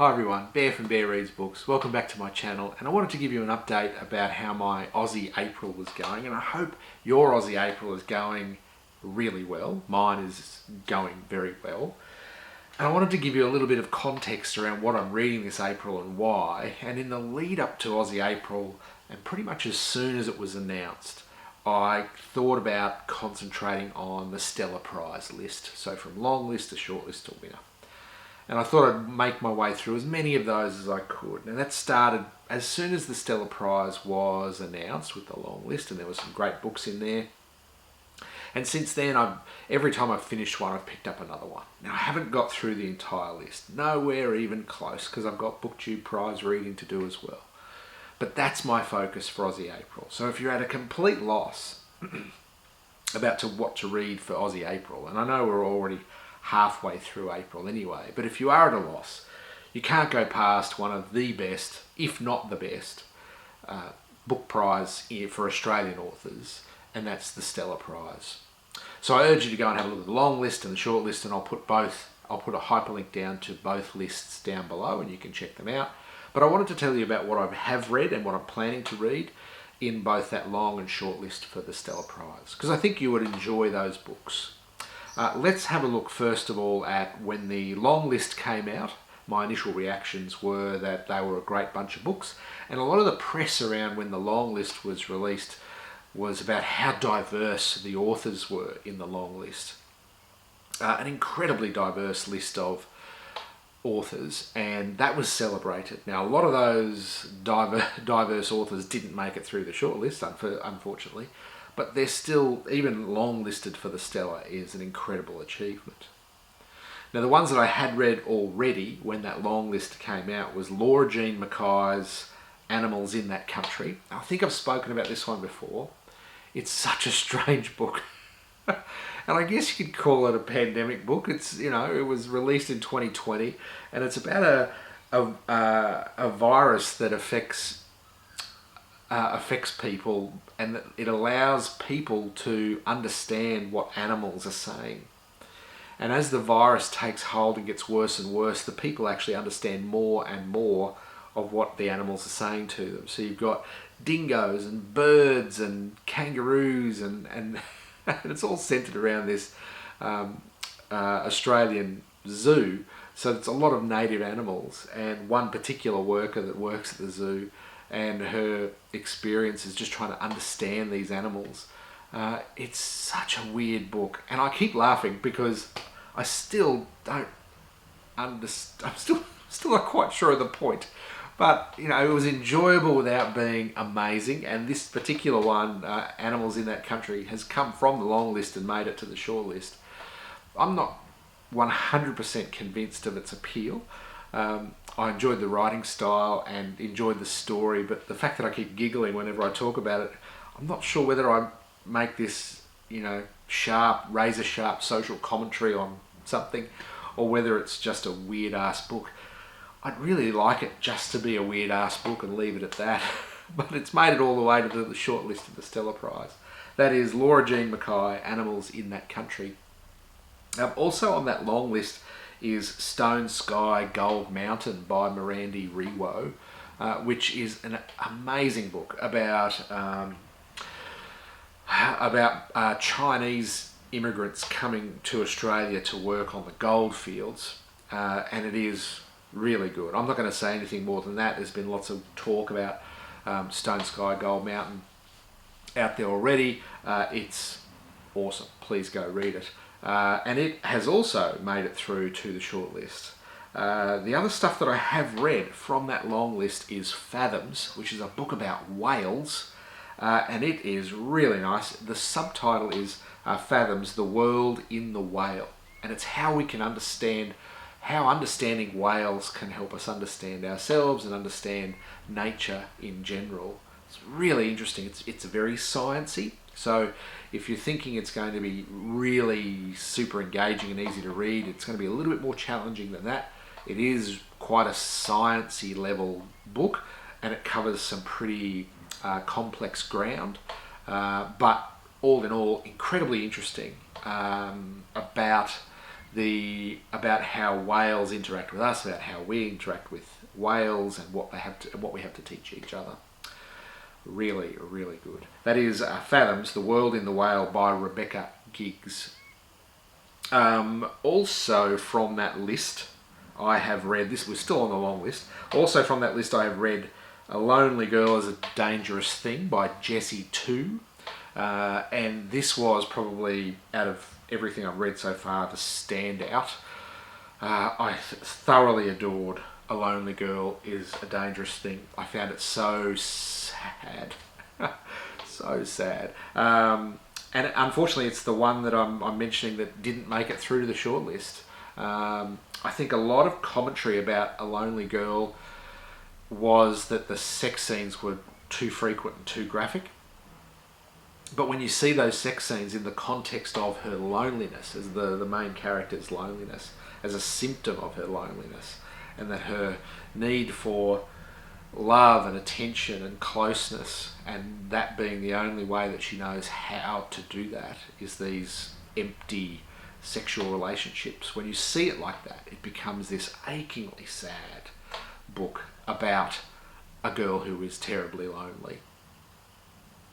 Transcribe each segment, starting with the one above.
Hi everyone, Bear from Bear Reads Books. Welcome back to my channel, and I wanted to give you an update about how my Aussie April was going, and I hope your Aussie April is going really well. Mine is going very well. And I wanted to give you a little bit of context around what I'm reading this April and why. And in the lead up to Aussie April, and pretty much as soon as it was announced, I thought about concentrating on the Stella Prize list. So from long list to short list to winner. And I thought I'd make my way through as many of those as I could. And that started as soon as the Stella Prize was announced with the long list, and there were some great books in there. And since then, every time I've finished one, I've picked up another one. Now, I haven't got through the entire list, nowhere even close, because I've got BookTube Prize reading to do as well. But that's my focus for Aussie April. So if you're at a complete loss about what to read for Aussie April, and I know we're already halfway through April anyway, but if you are at a loss, you can't go past one of the best, if not the best, book prize for Australian authors, and that's the Stella Prize. So I urge you to go and have a look at the long list and the short list, and I'll put a hyperlink down to both lists down below and you can check them out. But I wanted to tell you about what I have read and what I'm planning to read in both that long and short list for the Stella Prize, because I think you would enjoy those books. Let's have a look first of all at when the long list came out. My initial reactions were that they were a great bunch of books, and a lot of the press around when the long list was released was about how diverse the authors were in the long list. An incredibly diverse list of authors, and that was celebrated. Now, a lot of those diverse authors didn't make it through the short list, unfortunately, but they're still, even long listed for the Stella is an incredible achievement. Now, the ones that I had read already when that long list came out was Laura Jean Mackay's Animals in That Country. I think I've spoken about this one before. It's such a strange book. And I guess you could call it a pandemic book. It's, it was released in 2020, and it's about a virus that affects people, and that it allows people to understand what animals are saying. And as the virus takes hold and gets worse and worse, the people actually understand more and more of what the animals are saying to them. So you've got dingoes and birds and kangaroos and it's all centered around this Australian zoo. So it's a lot of native animals, and one particular worker that works at the zoo, and her experience is just trying to understand these animals. It's such a weird book, and I keep laughing because I still don't understand. I'm still not quite sure of the point. But, it was enjoyable without being amazing, and this particular one, Animals in That Country, has come from the long list and made it to the short list. I'm not 100% convinced of its appeal. I enjoyed the writing style and enjoyed the story, but the fact that I keep giggling whenever I talk about it, I'm not sure whether I make this, razor sharp social commentary on something, or whether it's just a weird ass book. I'd really like it just to be a weird ass book and leave it at that, but it's made it all the way to the short list of the Stella Prize. That is Laura Jean Mackay, Animals in That Country. Also on that long list is Stone Sky Gold Mountain by Mirandi Rewo, which is an amazing book about Chinese immigrants coming to Australia to work on the gold fields, and it is really good. I'm not going to say anything more than that. There's been lots of talk about Stone Sky Gold Mountain out there already. It's awesome. Please go read it. And it has also made it through to the short list. The other stuff that I have read from that long list is Fathoms, which is a book about whales, and it is really nice. The subtitle is Fathoms, The World in the Whale, and it's how we can understand how understanding whales can help us understand ourselves and understand nature in general. It's really interesting. It's very sciencey. So if you're thinking it's going to be really super engaging and easy to read, it's going to be a little bit more challenging than that. It is quite a sciencey level book, and it covers some pretty complex ground. But all in all, incredibly interesting about about how whales interact with us, about how we interact with whales, and what we have to teach each other. Really, really good. That is Fathoms: The World in the Whale by Rebecca Giggs. Also from that list, I have read, this was still on the long list, also from that list I have read A Lonely Girl is a Dangerous Thing by Jessie Tu. And this was probably, out of everything I've read so far, the standout. I thoroughly adored A Lonely Girl is a Dangerous Thing. I found it so sad. So sad. And unfortunately, it's the one that I'm mentioning that didn't make it through to the shortlist. I think a lot of commentary about A Lonely Girl was that the sex scenes were too frequent and too graphic. But when you see those sex scenes in the context of her loneliness, as the main character's loneliness, as a symptom of her loneliness, and that her need for love and attention and closeness, and that being the only way that she knows how to do that is these empty sexual relationships. When you see it like that, it becomes this achingly sad book about a girl who is terribly lonely.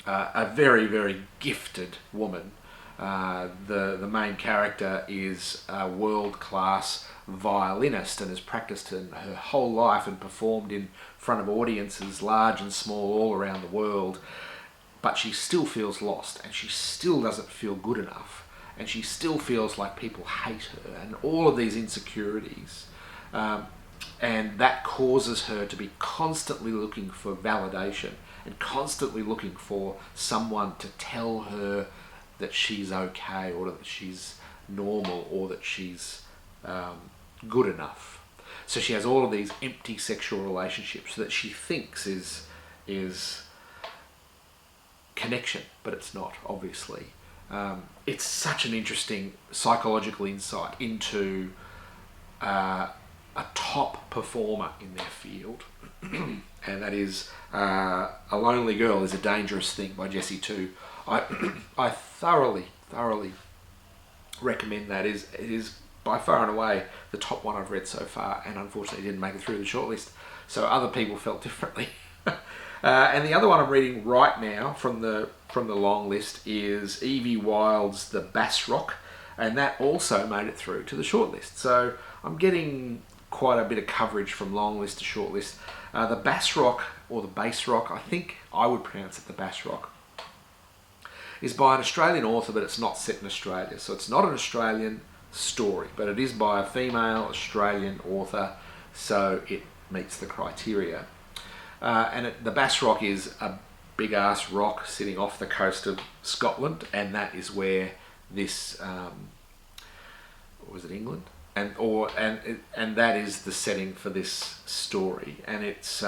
A very, very gifted woman. The main character is a world-class violinist and has practiced in her whole life and performed in front of audiences large and small all around the world, but she still feels lost, and she still doesn't feel good enough, and she still feels like people hate her, and all of these insecurities, and that causes her to be constantly looking for validation and constantly looking for someone to tell her that she's okay, or that she's normal, or that she's good enough. So she has all of these empty sexual relationships that she thinks is connection, but it's not, obviously. It's such an interesting psychological insight into a top performer in their field. And that is A Lonely Girl is a Dangerous Thing by Jessie Tu. I thoroughly recommend that. It is by far and away the top one I've read so far, and unfortunately didn't make it through the shortlist, so other people felt differently. And the other one I'm reading right now from the long list is Evie Wyld's The Bass Rock, and that also made it through to the shortlist. So I'm getting quite a bit of coverage from long list to shortlist. The Bass Rock, or the Bass Rock, I think I would pronounce it the Bass Rock, is by an Australian author, but it's not set in Australia. So it's not an Australian story, but it is by a female Australian author, so it meets the criteria. The Bass Rock is a big ass rock sitting off the coast of Scotland, and that is where this was it England, and that is the setting for this story, and it's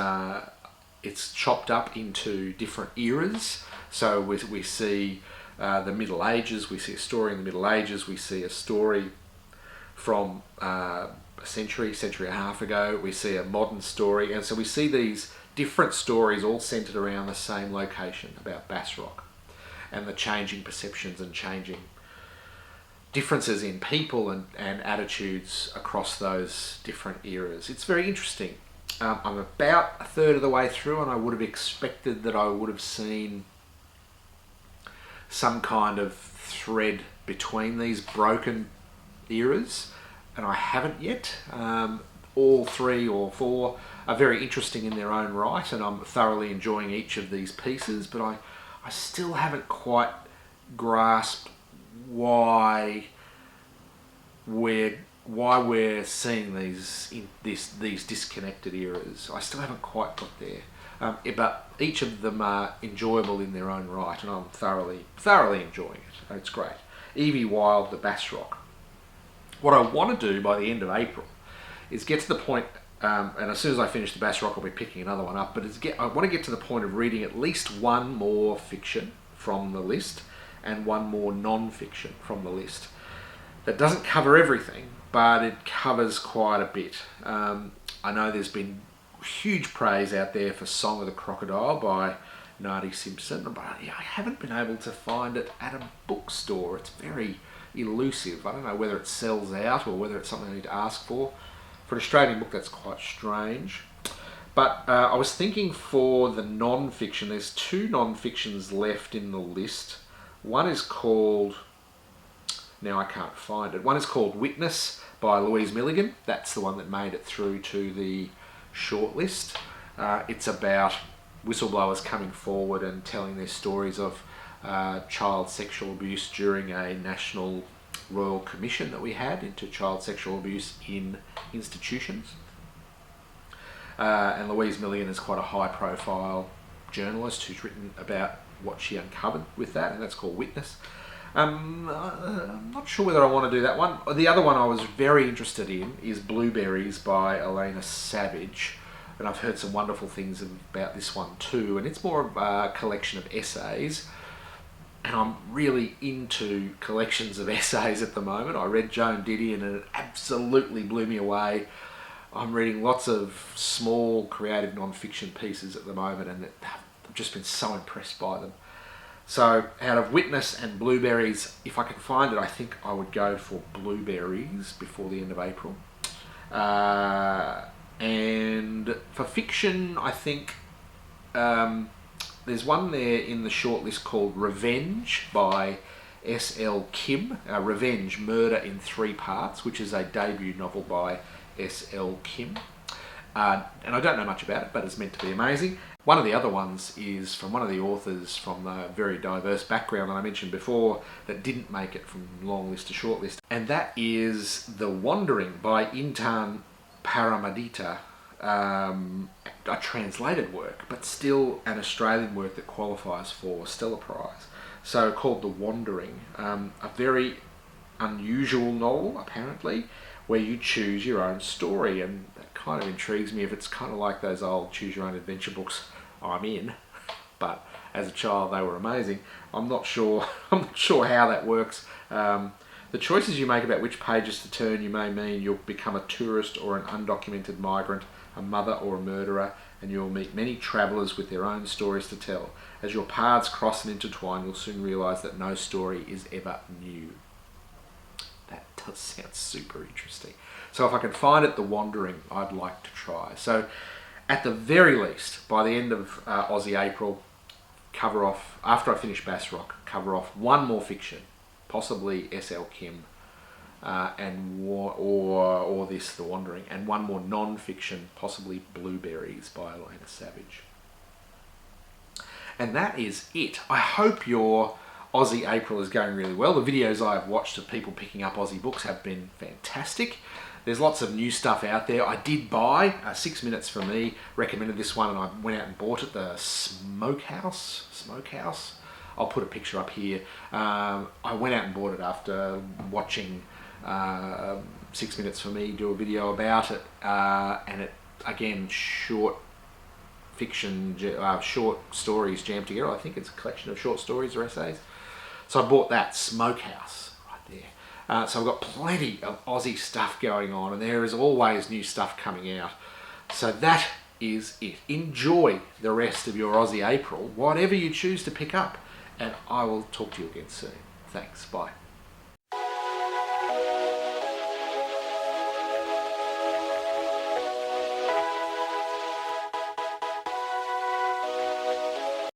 chopped up into different eras. So we see the Middle Ages, we see a story in the Middle Ages, we see a story from a century and a half ago, we see a modern story, and so we see these different stories all centred around the same location about Bass Rock, and the changing perceptions and changing differences in people and attitudes across those different eras. It's very interesting. I'm about a third of the way through, and I would have expected that I would have seen some kind of thread between these broken eras, and I haven't yet. All three or four are very interesting in their own right, and I'm thoroughly enjoying each of these pieces, but I still haven't quite grasped why we're seeing these disconnected eras. I still haven't quite got there. But each of them are enjoyable in their own right, and I'm thoroughly enjoying it. It's great. Evie Wyld, The Bass Rock. What I want to do by the end of April is get to the point, and as soon as I finish The Bass Rock, I'll be picking another one up, but I want to get to the point of reading at least one more fiction from the list and one more non-fiction from the list. That doesn't cover everything, but it covers quite a bit. I know there's been huge praise out there for Song of the Crocodile by Nardi Simpson, but I haven't been able to find it at a bookstore. It's very elusive. I don't know whether it sells out or whether it's something I need to ask for. For an Australian book, that's quite strange. But I was thinking for the non-fiction, there's 2 non-fictions left in the list. One is called, now I can't find it, one is called Witness by Louise Milligan. That's the one that made it through to the shortlist. It's about whistleblowers coming forward and telling their stories of child sexual abuse during a national royal commission that we had into child sexual abuse in institutions. And Louise Milligan is quite a high-profile journalist who's written about what she uncovered with that, and that's called Witness. I'm not sure whether I want to do that one. The other one I was very interested in is Blueberries by Elena Savage, and I've heard some wonderful things about this one too, and it's more of a collection of essays, and I'm really into collections of essays at the moment. I read Joan Didion and it absolutely blew me away. I'm reading lots of small creative non-fiction pieces at the moment, and I've just been so impressed by them. So out of Witness and Blueberries, if I can find it, I think I would go for Blueberries before the end of April. And for fiction, I think there's one there in the shortlist called Revenge by S.L. Kim. Revenge, Murder in 3 Parts, which is a debut novel by S.L. Kim. And I don't know much about it, but it's meant to be amazing. One of the other ones is from one of the authors from a very diverse background that I mentioned before that didn't make it from long list to short list, and that is The Wandering by Intan Paramadita, a translated work, but still an Australian work that qualifies for Stella Prize. So called The Wandering, a very unusual novel, apparently, where you choose your own story, and that kind of intrigues me. If it's kind of like those old choose your own adventure books, I'm in. But as a child they were amazing. I'm not sure how that works. The choices you make about which pages to turn you may mean you'll become a tourist or an undocumented migrant, a mother or a murderer, and you'll meet many travellers with their own stories to tell. As your paths cross and intertwine, you'll soon realise that no story is ever new. That does sound super interesting. So if I can find it, The Wandering, I'd like to try. So at the very least, by the end of Aussie April, cover off, after I finish Bass Rock, cover off one more fiction, possibly S.L. Kim, or this, The Wandering, and one more non-fiction, possibly Blueberries by Elena Savage. And that is it. I hope your Aussie April is going really well. The videos I've watched of people picking up Aussie books have been fantastic. There's lots of new stuff out there. I did buy 6 Minutes for Me, recommended this one, and I went out and bought it, the Smokehouse. I'll put a picture up here. I went out and bought it after watching 6 Minutes for Me do a video about it, and it, again, short fiction, short stories jammed together. I think it's a collection of short stories or essays. So I bought that, Smokehouse, right there. So I've got plenty of Aussie stuff going on, and there is always new stuff coming out. So that is it. Enjoy the rest of your Aussie April, whatever you choose to pick up, and I will talk to you again soon. Thanks, bye.